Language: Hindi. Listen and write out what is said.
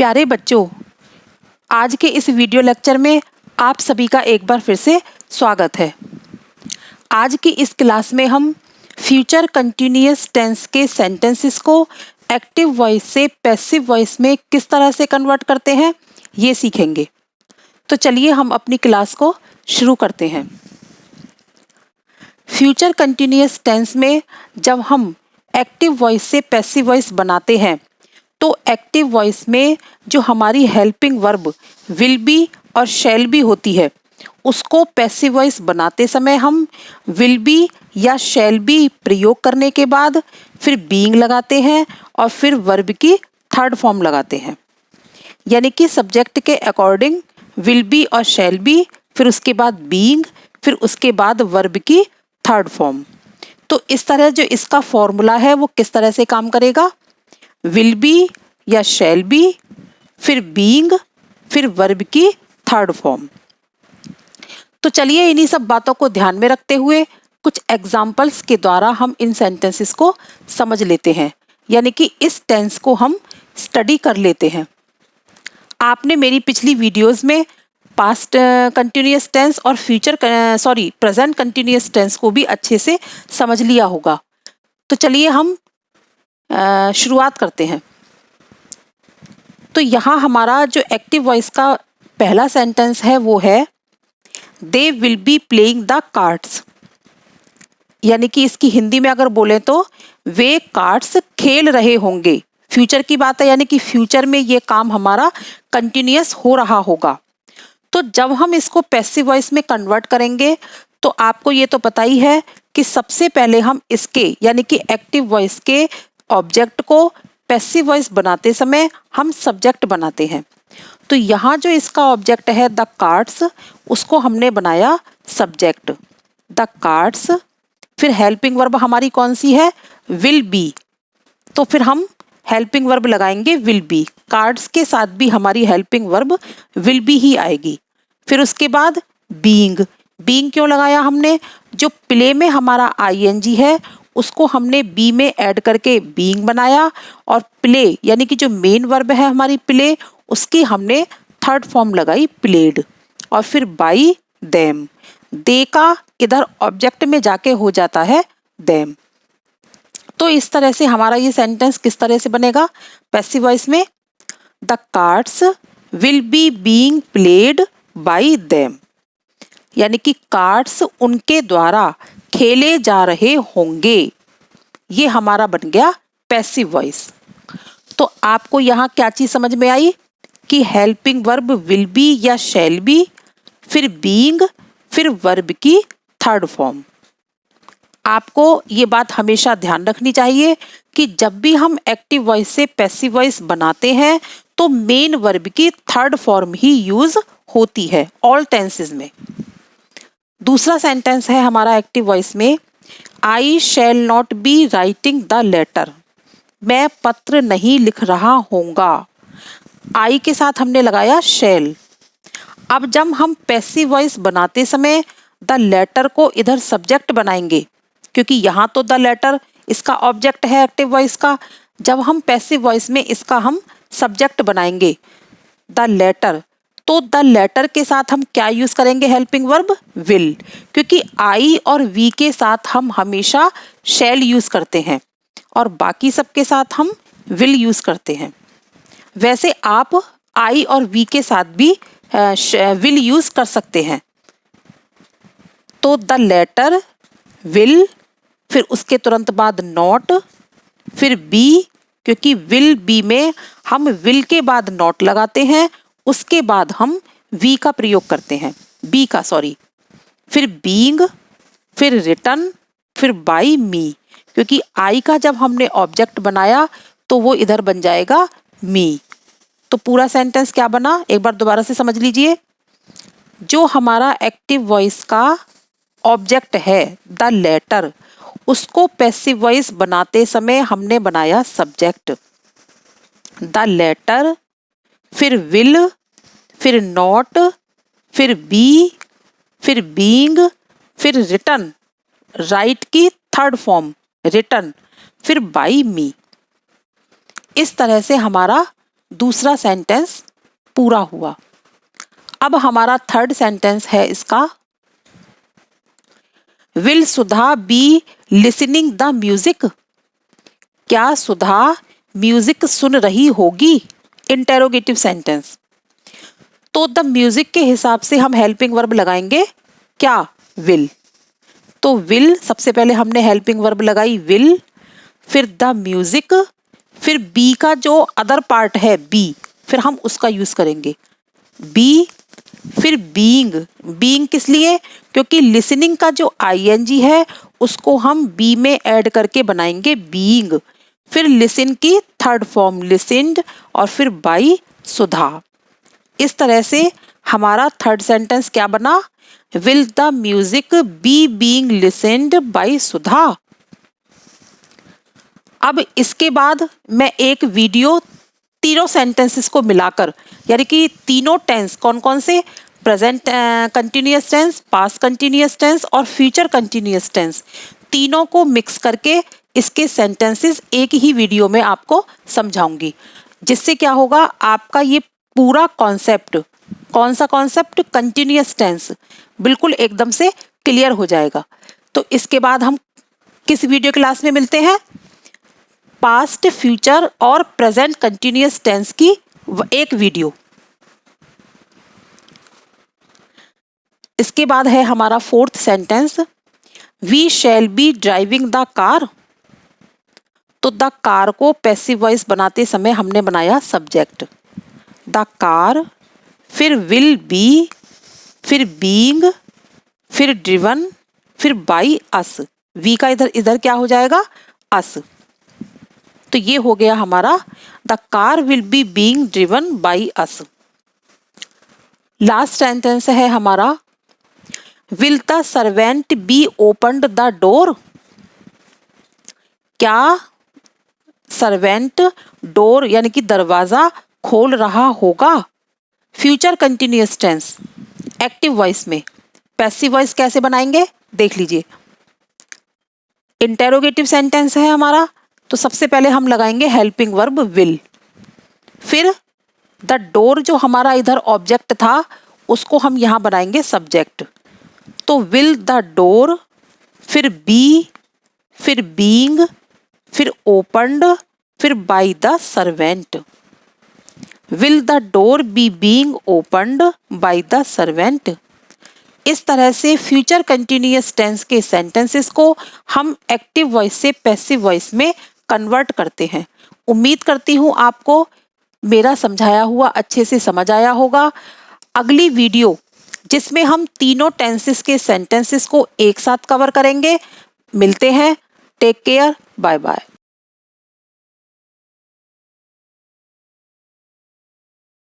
प्यारे बच्चों, आज के इस वीडियो लेक्चर में आप सभी का एक बार फिर से स्वागत है। आज की इस क्लास में हम फ्यूचर कंटिन्यूअस टेंस के सेंटेंसेस को एक्टिव वॉइस से पैसिव वॉइस में किस तरह से कन्वर्ट करते हैं ये सीखेंगे। तो चलिए हम अपनी क्लास को शुरू करते हैं। फ्यूचर कंटिन्यूअस टेंस में जब हम एक्टिव वॉइस से पैसिव वॉइस बनाते हैं तो एक्टिव वॉइस में जो हमारी हेल्पिंग वर्ब विल बी और शैल बी होती है उसको पैसिव वॉइस बनाते समय हम विल बी या शैल बी प्रयोग करने के बाद फिर बीइंग लगाते हैं और फिर वर्ब की थर्ड फॉर्म लगाते हैं। यानी कि सब्जेक्ट के अकॉर्डिंग विल बी और शैल बी, फिर उसके बाद बीइंग, फिर उसके बाद वर्ब की थर्ड फॉर्म। तो इस तरह जो इसका फॉर्मूला है वो किस तरह से काम करेगा, विल बी या शैल बी, फिर बीइंग, फिर वर्ब की थर्ड फॉर्म। तो चलिए इन्हीं सब बातों को ध्यान में रखते हुए कुछ एग्जाम्पल्स के द्वारा हम इन सेंटेंसेस को समझ लेते हैं, यानी कि इस टेंस को हम स्टडी कर लेते हैं। आपने मेरी पिछली वीडियोस में पास्ट कंटिन्यूअस टेंस और प्रेजेंट कंटिन्यूअस टेंस को भी अच्छे से समझ लिया होगा। तो चलिए हम शुरुआत करते हैं। तो यहाँ हमारा जो एक्टिव वॉइस का पहला सेंटेंस है वो है they will be playing the cards, यानी कि इसकी हिंदी में अगर बोले तो वे कार्ड्स खेल रहे होंगे। फ्यूचर की बात है, यानी कि फ्यूचर में ये काम हमारा कंटिन्यूअस हो रहा होगा। तो जब हम इसको पैसिव वॉइस में कन्वर्ट करेंगे तो आपको ये तो पता ही है कि सबसे पहले हम इसके यानी कि एक्टिव वॉइस के ऑब्जेक्ट को पैसिव वॉइस बनाते समय हम सब्जेक्ट बनाते हैं। तो यहाँ जो इसका ऑब्जेक्ट है द कार्ड्स, उसको हमने बनाया सब्जेक्ट द कार्ड्स। फिर हेल्पिंग वर्ब हमारी कौन सी है, विल बी, तो फिर हम हेल्पिंग वर्ब लगाएंगे विल बी। कार्ड्स के साथ भी हमारी हेल्पिंग वर्ब विल बी ही आएगी। फिर उसके बाद बीइंग, बीइंग क्यों लगाया हमने, जो प्ले में हमारा आईएनजी है उसको हमने बी में ऐड करके बीइंग बनाया, और प्ले यानी कि जो मेन वर्ब है हमारी प्ले, उसकी हमने थर्ड फॉर्म लगाई प्लेड। और फिर बाई देम, दे का इधर ऑब्जेक्ट में जाके हो जाता है देम। तो इस तरह से हमारा ये सेंटेंस किस तरह से बनेगा पैसिव वॉइस में, the cards will be being played by them, यानी कि कार्ड्स उनके द्वारा खेले जा रहे होंगे। ये हमारा बन गया पैसिव वॉइस। तो आपको यहाँ क्या चीज समझ में आई कि हेल्पिंग वर्ब विल बी या शैल बी, फिर बीइंग, फिर वर्ब की थर्ड फॉर्म। आपको ये बात हमेशा ध्यान रखनी चाहिए कि जब भी हम एक्टिव वॉइस से पैसिव वॉइस बनाते हैं तो मेन वर्ब की थर्ड फॉर्म ही यूज होती है ऑल टेंसेस में। दूसरा सेंटेंस है हमारा एक्टिव वॉइस में, I shall not be writing the letter, मैं पत्र नहीं लिख रहा होऊंगा। आई के साथ हमने लगाया शैल। अब जब हम पैसिव वॉइस बनाते समय द लेटर को इधर सब्जेक्ट बनाएंगे, क्योंकि यहाँ तो द लेटर इसका ऑब्जेक्ट है एक्टिव वॉइस का। जब हम पैसिव वॉइस में इसका हम सब्जेक्ट बनाएंगे द लेटर, तो द लेटर के साथ हम क्या यूज करेंगे, हेल्पिंग वर्ब विल, क्योंकि आई और वी के साथ हम हमेशा शैल यूज करते हैं और बाकी सब के साथ हम विल यूज करते हैं। वैसे आप आई और वी के साथ भी विल यूज कर सकते हैं। तो द लेटर, विल, फिर उसके तुरंत बाद नॉट, फिर बी, क्योंकि विल बी में हम विल के बाद नॉट लगाते हैं, उसके बाद हम वी का प्रयोग करते हैं, बी का सॉरी, फिर बीइंग, फिर रिटर्न, फिर बाई मी, क्योंकि आई का जब हमने ऑब्जेक्ट बनाया तो वो इधर बन जाएगा मी। तो पूरा सेंटेंस क्या बना, एक बार दोबारा से समझ लीजिए। जो हमारा एक्टिव वॉइस का ऑब्जेक्ट है द लेटर, उसको पैसिव वॉइस बनाते समय हमने बनाया सब्जेक्ट द लेटर, फिर विल, फिर नॉट, फिर बी, फिर बीइंग, फिर रिटर्न, राइट की थर्ड फॉर्म रिटर्न, फिर बाई मी। इस तरह से हमारा दूसरा सेंटेंस पूरा हुआ। अब हमारा थर्ड सेंटेंस है इसका, will Sudha be listening the music? क्या सुधा म्यूजिक सुन रही होगी? Interrogative sentence. तो द म्यूजिक के हिसाब से हम हेल्पिंग वर्ब लगाएंगे क्या? विल। तो विल, सबसे पहले हमने हेल्पिंग वर्ब लगाई विल, फिर द म्यूजिक, फिर बी का जो अदर पार्ट है बी, फिर हम उसका यूज करेंगे बी, फिर बीइंग। बीइंग किस लिए? क्योंकि लिसनिंग का जो आईएनजी है उसको हम बी में ऐड करके बनाएंगे बीइंग। फिर लिसन की थर्ड फॉर्म लिसन्ड, और फिर बाई सुधा। इस तरह से हमारा थर्ड सेंटेंस क्या बना? Will the music be being listened by Sudha. अब इसके बाद मैं एक वीडियो तीनों सेंटेंसेस को मिलाकर, यानी कि तीनों टेंस कौन कौन से, present continuous tense, past continuous tense और फ्यूचर कंटिन्यूअस टेंस, तीनों को मिक्स करके इसके सेंटेंसेस एक ही वीडियो में आपको समझाऊंगी। जिससे क्या होगा, आपका ये पूरा कॉन्सेप्ट, कौन सा कॉन्सेप्ट? कंटिन्यूअस टेंस, बिल्कुल एकदम से क्लियर हो जाएगा। तो इसके बाद हम किस वीडियो क्लास में मिलते हैं? पास्ट, फ्यूचर और प्रेजेंट कंटिन्यूअस टेंस की एक वीडियो। इसके बाद है हमारा fourth sentence, we shall be driving the car. तो द कार को पैसिव वॉइस बनाते समय हमने बनाया सब्जेक्ट, द कार, फिर विल बी, फिर बीइंग, फिर ड्रिवन, फिर बाई अस। वी का इधर क्या हो जाएगा? अस। तो ये हो गया हमारा, the car will be being driven by us. Last sentence है हमारा, will the servant be opened the door? क्या सर्वेंट डोर यानी कि दरवाजा खोल रहा होगा? Future continuous tense active voice में। पैसिव वॉइस कैसे बनाएंगे देख लीजिए। इंटेरोगेटिव सेंटेंस है हमारा, तो सबसे पहले हम लगाएंगे हेल्पिंग वर्ब विल, फिर द डोर जो हमारा इधर ऑब्जेक्ट था उसको हम यहाँ बनाएंगे सब्जेक्ट। तो विल द डोर, फिर बी, फिर बीइंग, फिर ओपन्ड, फिर by the servant. Will the door be being opened by the servant. इस तरह से फ्यूचर कंटिन्यूअस टेंस के सेंटेंसेस को हम एक्टिव वॉइस से पैसिव वॉइस में कन्वर्ट करते हैं। उम्मीद करती हूँ आपको मेरा समझाया हुआ अच्छे से समझ आया होगा। अगली वीडियो जिसमें हम तीनों टेंसेस के सेंटेंसेस को एक साथ कवर करेंगे। मिलते हैं, टेक केयर, बाय बाय।